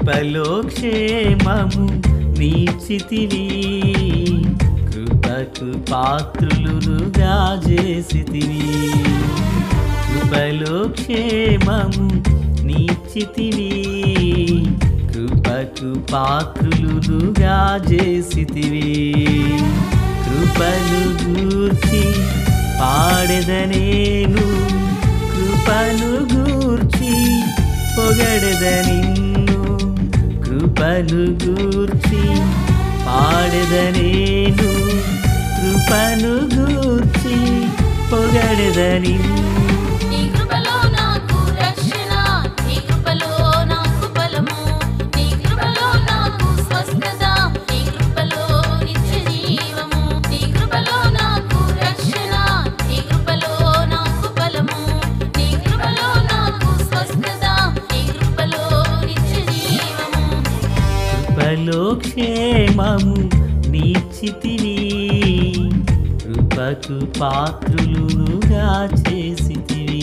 కృపలో క్షేమము నీచితివి, కృపకు పాత్రులుగా చేసితివి. కృపలో క్షేమము నీచితివి, కృపకు పాత్రులుగా చేసితివి. కృపను గూర్చి పాడెదనేను, కృపను గూర్చి పొగడెద నిన్ను. కృపను గూర్చి పాడెదనేను, కృపను గూర్చి పొగడెద నిన్ను. కృపలో క్షేమము నీచితివి, కృపకు పాత్రులుగా చేసితివి.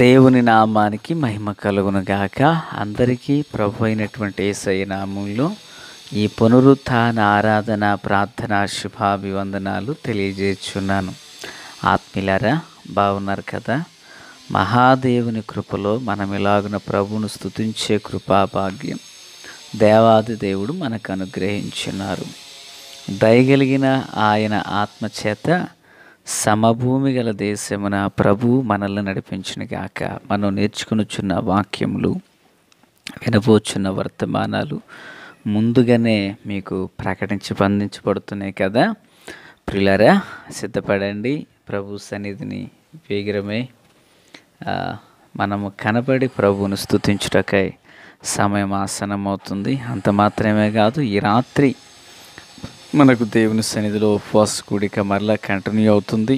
దేవుని నామానికి మహిమ కలుగును గాక. అందరికీ ప్రభు అయినటువంటి యేసయ్య నామములో ఈ పునరుత్థాన ఆరాధన ప్రార్థన శుభాభివందనాలు తెలియజేస్తున్నాను. ఆత్మీయులారా, బాగున్నారు కదా? మహాదేవుని కృపలో మనం ఇలాగున ప్రభువును స్తుతించే కృపాభాగ్యం దేవాది దేవుడు మనకు అనుగ్రహించున్నారు. దయగలిగిన ఆయన ఆత్మచేత సమభూమి గల దేశమున ప్రభు మనల్ని నడిపించును గాక. మనం నేర్చుకునిచున్న వాక్యములు, వినబోచున్న వర్తమానాలు ముందుగానే మీకు అందించబడుతున్నాయి కదా. ప్రియులారా, సిద్ధపడండి. ప్రభు సన్నిధిని వేగిరమే మనము కనబడి ప్రభువును స్తుతించుటకై సమయం ఆసన్నమవుతుంది. అంత మాత్రమే కాదు, ఈ రాత్రి మనకు దేవుని సన్నిధిలో ఉపవాస కూడిక మరలా కంటిన్యూ అవుతుంది.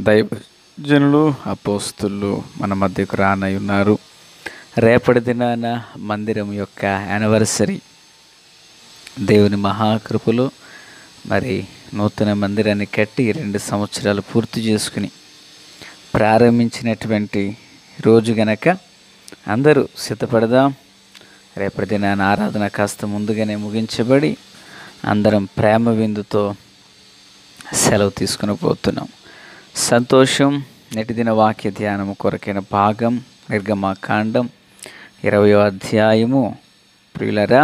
దైవజనులు, అపోస్తులు మన మధ్యకు రానై ఉన్నారు. రేపటి దినాన మందిరం యొక్క యానివర్సరీ. దేవుని మహాకృపలో మరి నూతన మందిరాన్ని కట్టి 2 సంవత్సరాలు పూర్తి చేసుకుని ప్రారంభించినటువంటి రోజు గనక అందరూ సిద్ధపడదాం. రేపటి దినాన ఆరాధన కాస్త ముందుగానే ముగించబడి అందరం ప్రేమ విందుతో సెలవు తీసుకుని పోతున్నాం. సంతోషం. నేటి దిన వాక్య ధ్యానము కొరకైన భాగం నిర్గమకాండం 20వ అధ్యాయము. ప్రియులరా,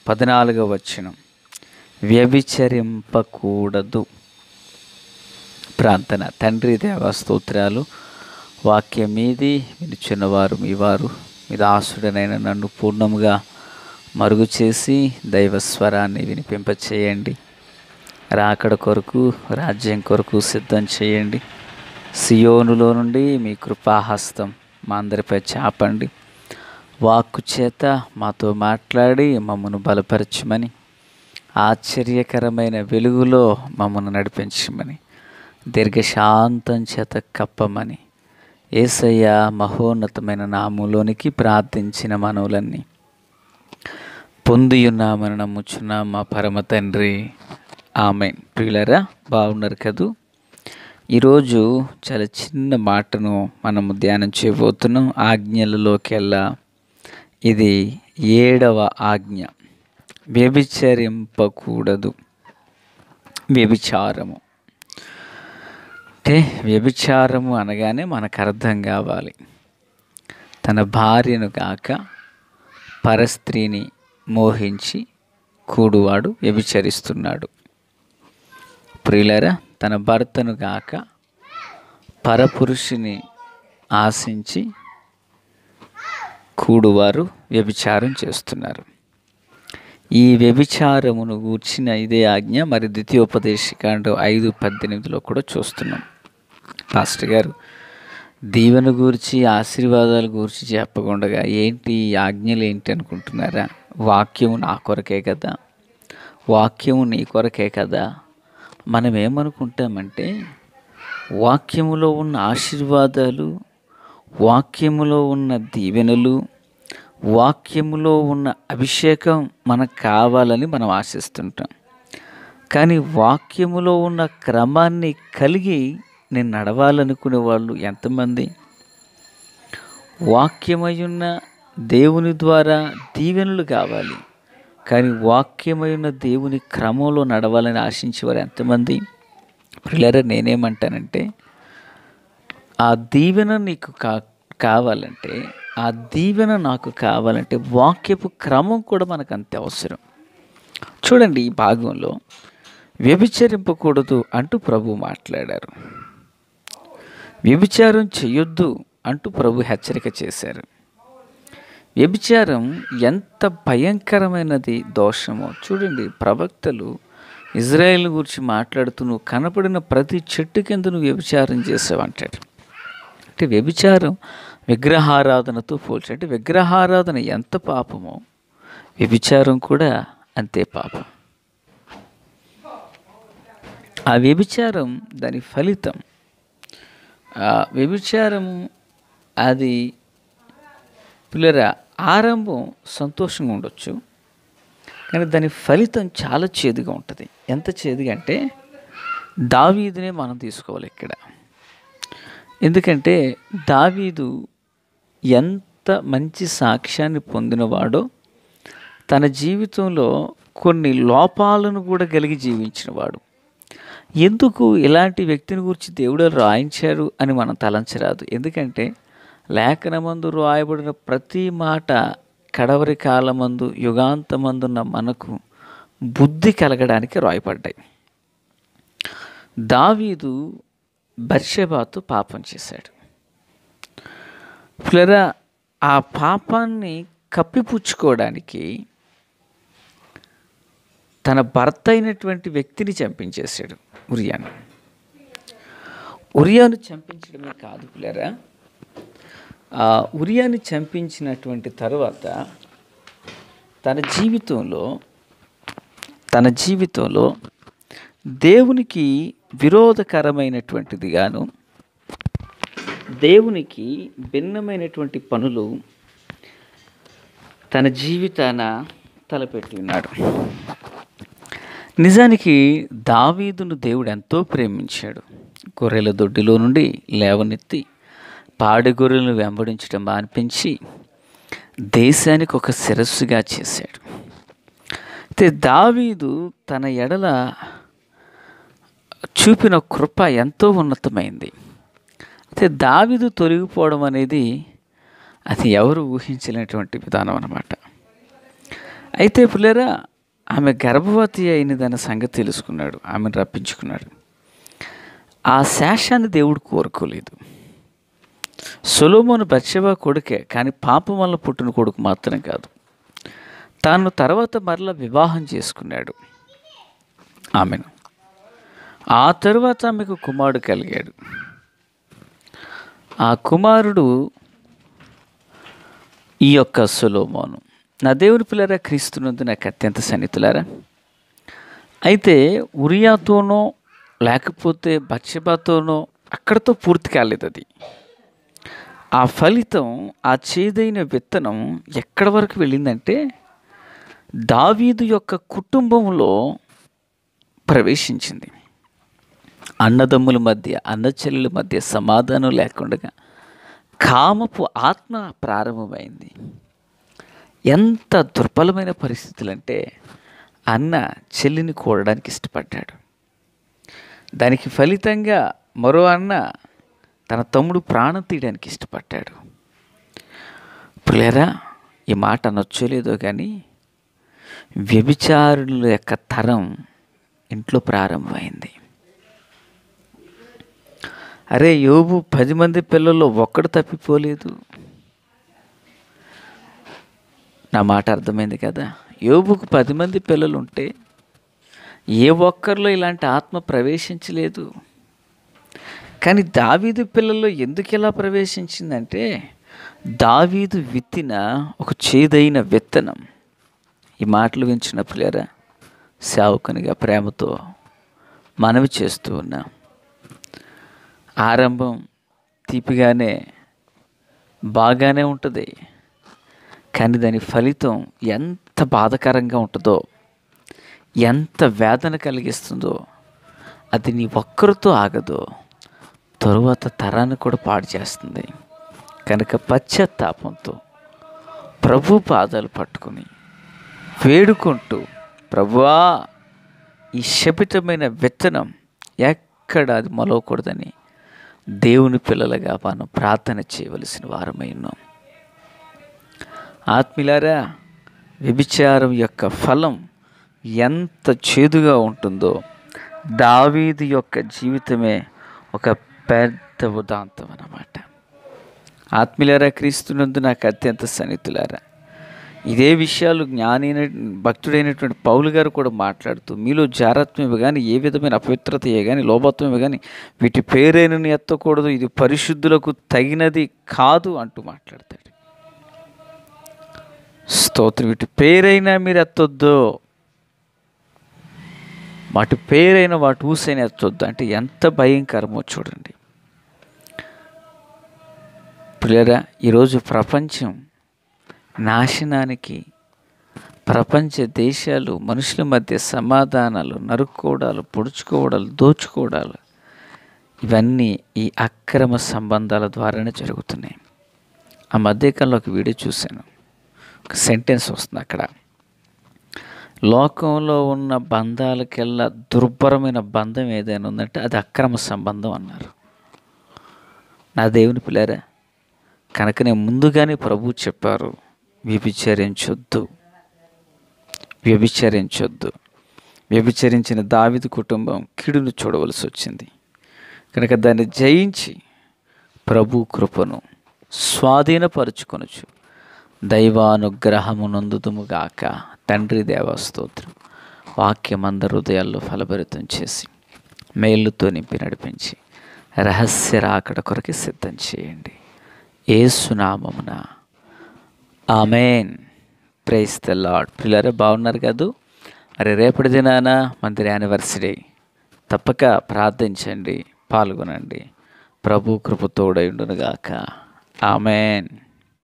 14వ వచనం, వ్యభిచరింపకూడదు. ప్రార్థన. తండ్రి దేవ స్తోత్రాలు. వాక్యం మీది, వినుచున్నవారు మీ వారు. మీ దాసుడనైన నన్ను పూర్ణముగా మరుగు చేసి దైవస్వరాన్ని వినిపింపచేయండి. రాకడ కొరకు, రాజ్యం కొరకు సిద్ధం చేయండి. సియోనులో నుండి మీ కృపాహస్తం మా అందరిపై చాపండి. వాక్కు చేత మాతో మాట్లాడి మమ్మను బలపరచమని, ఆశ్చర్యకరమైన వెలుగులో మమ్మను నడిపించమని, దీర్ఘశాంతం చేత కప్పమని యేసయ్య మహోన్నతమైన నామములోనికి ప్రార్థించిన మనవులన్నీ పొందియున్నామని నమ్ముచున్నాం మా పరమ తండ్రి. ఆమేన్. ప్రియులారా, బాగున్నారు కదూ? ఈరోజు చాలా చిన్న మాటను మనము ధ్యానం చేయబోతున్నాం. ఆజ్ఞలలోకెల్లా ఇది 7వ ఆజ్ఞ. వ్యభిచరింపకూడదు. వ్యభిచారము అంటే, వ్యభిచారము అనగానే మనకు అర్థం కావాలి, తన భార్యను కాక పరస్త్రీని మోహించి కూడువాడు వ్యభిచరిస్తున్నాడు. ప్రియులారా, తన భర్తను కాక పరపురుషుని ఆశించి కూడువారు వ్యభిచారం చేస్తున్నారు. ఈ వ్యభిచారమును గూర్చిన ఇదే ఆజ్ఞ మరి ద్వితీయోపదేశకాండం 5:18 కూడా చూస్తున్నాం. పాస్టర్ గారు దీవెన గురించి, ఆశీర్వాదాల గురించి చెప్పకుండా ఏంటి ఈ ఆజ్ఞలు ఏంటి అనుకుంటున్నారా? వాక్యము నా కొరకే కదా, వాక్యము నీ కొరకే కదా. మనం ఏమనుకుంటామంటే, వాక్యములో ఉన్న ఆశీర్వాదాలు, వాక్యములో ఉన్న దీవెనలు, వాక్యములో ఉన్న అభిషేకం మనకు కావాలని మనం ఆశిస్తుంటాం. కానీ వాక్యములో ఉన్న క్రమాన్ని కలిగి నేను నడవాలనుకునే వాళ్ళు ఎంతమంది? వాక్యమయున్న దేవుని ద్వారా దీవెనలు కావాలి, కానీ వాక్యమయున్న దేవుని క్రమంలో నడవాలని ఆశించేవారు ఎంతమంది? పిల్లరా, నేనేమంటానంటే ఆ దీవెన నీకు కావాలంటే, ఆ దీవెన నాకు కావాలంటే వాక్యపు క్రమం కూడా మనకు అంతే అవసరం. చూడండి, ఈ భాగంలో వ్యభిచరింపకూడదు అంటూ ప్రభు మాట్లాడారు. వ్యభిచారం చేయొద్దు అంటూ ప్రభు హెచ్చరిక చేశారు. వ్యభిచారం ఎంత భయంకరమైనది దోషమో చూడండి. ప్రవక్తలు ఇజ్రాయేల్ గురించి మాట్లాడుతూ, నువ్వు కనపడిన ప్రతి చెట్టు కింద నువ్వు వ్యభిచారం చేసావు అంటాడు. అంటే వ్యభిచారం విగ్రహారాధనతో పోల్చి, అంటే విగ్రహారాధన ఎంత పాపమో వ్యభిచారం కూడా అంతే పాపం. ఆ వ్యభిచారం దాని ఫలితం, వ్యభిచారం అది పిల్లరా ఆరంభం సంతోషంగా ఉండొచ్చు, కానీ దాని ఫలితం చాలా చేదుగా ఉంటుంది. ఎంత చేదుగా అంటే దావీదునే మనం తీసుకోవాలి ఇక్కడ. ఎందుకంటే దావీదు ఎంత మంచి సాక్ష్యాన్ని పొందినవాడో, తన జీవితంలో కొన్ని లోపాలను కూడా కలిగి జీవించినవాడు. ఎందుకు ఇలాంటి వ్యక్తిని గురించి దేవుడు రాయించారు అని మనం తలంచరాదు. ఎందుకంటే లేఖనమందు రాయబడిన ప్రతి మాట కడవరి కాలమందు యుగాంతమందున్న మనకు బుద్ధి కలగడానికి రాయబడ్డాయి. దావీదు బత్షెబాతో పాపం చేశాడు. పిల్లరా, ఆ పాపాన్ని కప్పిపుచ్చుకోవడానికి తన భర్త అయినటువంటి వ్యక్తిని చంపించేశాడు, ఉరియాను. ఉరియాను చంపించడమే కాదు పిల్లరా, ఉరియాని చంపించినటువంటి తరువాత తన జీవితంలో దేవునికి విరోధకరమైనటువంటిదిగాను, దేవునికి భిన్నమైనటువంటి పనులు తన జీవితాన తలపెట్టి ఉన్నాడు. నిజానికి దావీదును దేవుడు ఎంతో ప్రేమించాడు. గొర్రెల దొడ్డిలో నుండి లేవనెత్తి పాడి గొర్రెలను వెంబడించడం మానిపించి దేశానికి ఒక శిరస్సుగా చేశాడు. అయితే దావీదు తన ఎడల చూపిన కృప ఎంతో ఉన్నతమైంది. అయితే దావీదు తొలగిపోవడం అనేది అది ఎవరు ఊహించలేనటువంటి విధానం అన్నమాట. అయితే పిల్లరా, ఆమె గర్భవతి అయినదన్న సంగతి తెలుసుకున్నాడు, ఆమెను రప్పించుకున్నాడు. ఆ శేషాన్ని దేవుడు కోరుకోలేదు. సొలొమోను బత్షెబా కొడుకే, కానీ పాపం వల్ల పుట్టిన కొడుకు మాత్రం కాదు. తాను తర్వాత మరలా వివాహం చేసుకున్నాడు ఆమెను. ఆ తరువాత ఆమెకు కుమారుడు కలిగాడు. ఆ కుమారుడు ఈ యొక్క సొలొమోను. నా దేవుని పిల్లరా, క్రీస్తునందు నాకు అత్యంత సన్నిహితులారా, అయితే ఉరియాతోనో లేకపోతే బత్షెబాతోనో అక్కడితో పూర్తి కాలేదు. అది ఆ ఫలితం, ఆ చేదైన విత్తనం ఎక్కడి వరకు వెళ్ళిందంటే దావీదు యొక్క కుటుంబంలో ప్రవేశించింది. అన్నదమ్ముల మధ్య, అన్నచెల్లెల మధ్య సమాధానం లేకుండా కామపు ఆత్మ ప్రారంభమైంది. ఎంత దుర్బలమైన పరిస్థితులు అంటే, అన్న చెల్లిని కూడడానికి ఇష్టపడ్డాడు. దానికి ఫలితంగా మరో అన్న తన తమ్ముడు ప్రాణం తీయడానికి ఇష్టపడ్డాడు. పిల్లరా, ఈ మాట నచ్చలేదో కానీ వ్యభిచారుల యొక్క తరం ఇంట్లో ప్రారంభమైంది. అరే, యోబు 10 మంది పిల్లల్లో ఒక్కడు తప్పిపోలేదు. నా మాట అర్థమైంది కదా? యోబుకు 10 మంది పిల్లలు ఉంటే ఏ ఒక్కరిలో ఇలాంటి ఆత్మ ప్రవేశించలేదు. కానీ దావీదు పిల్లల్లో ఎందుకు ఇలా ప్రవేశించిందంటే, దావీదు విత్తిన ఒక చేదైన విత్తనం. ఈ మాటలు వించిన పిల్లరా, సేవకునిగా ప్రేమతో మనవి చేస్తూ ఉన్నా. ఆరంభం తీపిగానే బాగానే ఉంటుంది, కానీ దాని ఫలితం ఎంత బాధకరంగా ఉంటుందో, ఎంత వేదన కలిగిస్తుందో, అది నీ ఒక్కరితో ఆగదో, తరువాత తరాన్ని కూడా పాడు చేస్తుంది. కనుక పశ్చాత్తాపంతో ప్రభు పాదాలు పట్టుకుని వేడుకుంటూ, ప్రభువా, ఈ శపితమైన విత్తనం ఎక్కడ అది మొలవకూడదని దేవుని పిల్లలుగా మనం ప్రార్థన చేయవలసిన వారమై ఉన్నాం. ఆత్మీయులారా, వ్యభిచారం యొక్క ఫలం ఎంత చేదుగా ఉంటుందో దావీదు యొక్క జీవితమే ఒక పెద్ద ఉదాంతం అన్నమాట. ఆత్మీయులారా, క్రీస్తునందు నాకు అత్యంత సన్నిహితులారా, ఇదే విషయాలు భక్తుడైనటువంటి పౌలు గారు కూడా మాట్లాడుతూ, మీలో జారత్వమే కానీ, ఏ విధమైన అపవిత్రతయే కానీ, లోభత్వమే కానీ వీటి పేరైనను ఎత్తకూడదు, ఇది పరిశుద్ధులకు తగినది కాదు అంటూ మాట్లాడతాడు. స్తోత్రం. వీటి పేరైనా మీరు ఎత్తొద్దు, వాటి పేరైన వాటి ఊసైనా ఎత్తొద్దు అంటే ఎంత భయంకరమో చూడండి. పిల్లరా, ఈరోజు ప్రపంచం నాశనానికి, ప్రపంచ దేశాలు మనుషుల మధ్య సమాధానాలు, నరుక్కోవడాలు, పొడుచుకోవడాలు, దోచుకోవడాలు, ఇవన్నీ ఈ అక్రమ సంబంధాల ద్వారానే జరుగుతున్నాయి. ఆ మధ్యకాలంలో ఒక వీడియో చూశాను, ఒక సెంటెన్స్ వస్తుంది అక్కడ, లోకంలో ఉన్న బంధాలకెల్లా దుర్భరమైన బంధం ఏదైనా ఉందంటే అది అక్రమ సంబంధం అన్నారు. నా దేవుని పిల్లారా, కనుక నేను ముందుగానే ప్రభువు చెప్పారు, వ్యభిచరించొద్దు. వ్యభిచరించిన దావీదు కుటుంబం కీడును చూడవలసి వచ్చింది. కనుక దాన్ని జయించి ప్రభు కృపను స్వాధీనపరుచుకొనొచ్చు దైవానుగ్రహము నొందుదుముగాక. తండ్రి దేవా స్తోత్రం. వాక్యం అందరి హృదయాల్లో ఫలభరితం చేసి మేలుతో నింపి నడిపించి రహస్య రాకడ కొరకు సిద్ధం చేయండి. యేసు నామమున ఆమేన్. Praise the lord. పిల్లలు బాగున్నారు కాదు? మరి రేపటి దినాన మందిర యానివర్సరీ, తప్పక ప్రార్థించండి, పాల్గొనండి. ప్రభు కృప తోడై ఉండునుగాక. ఆమేన్.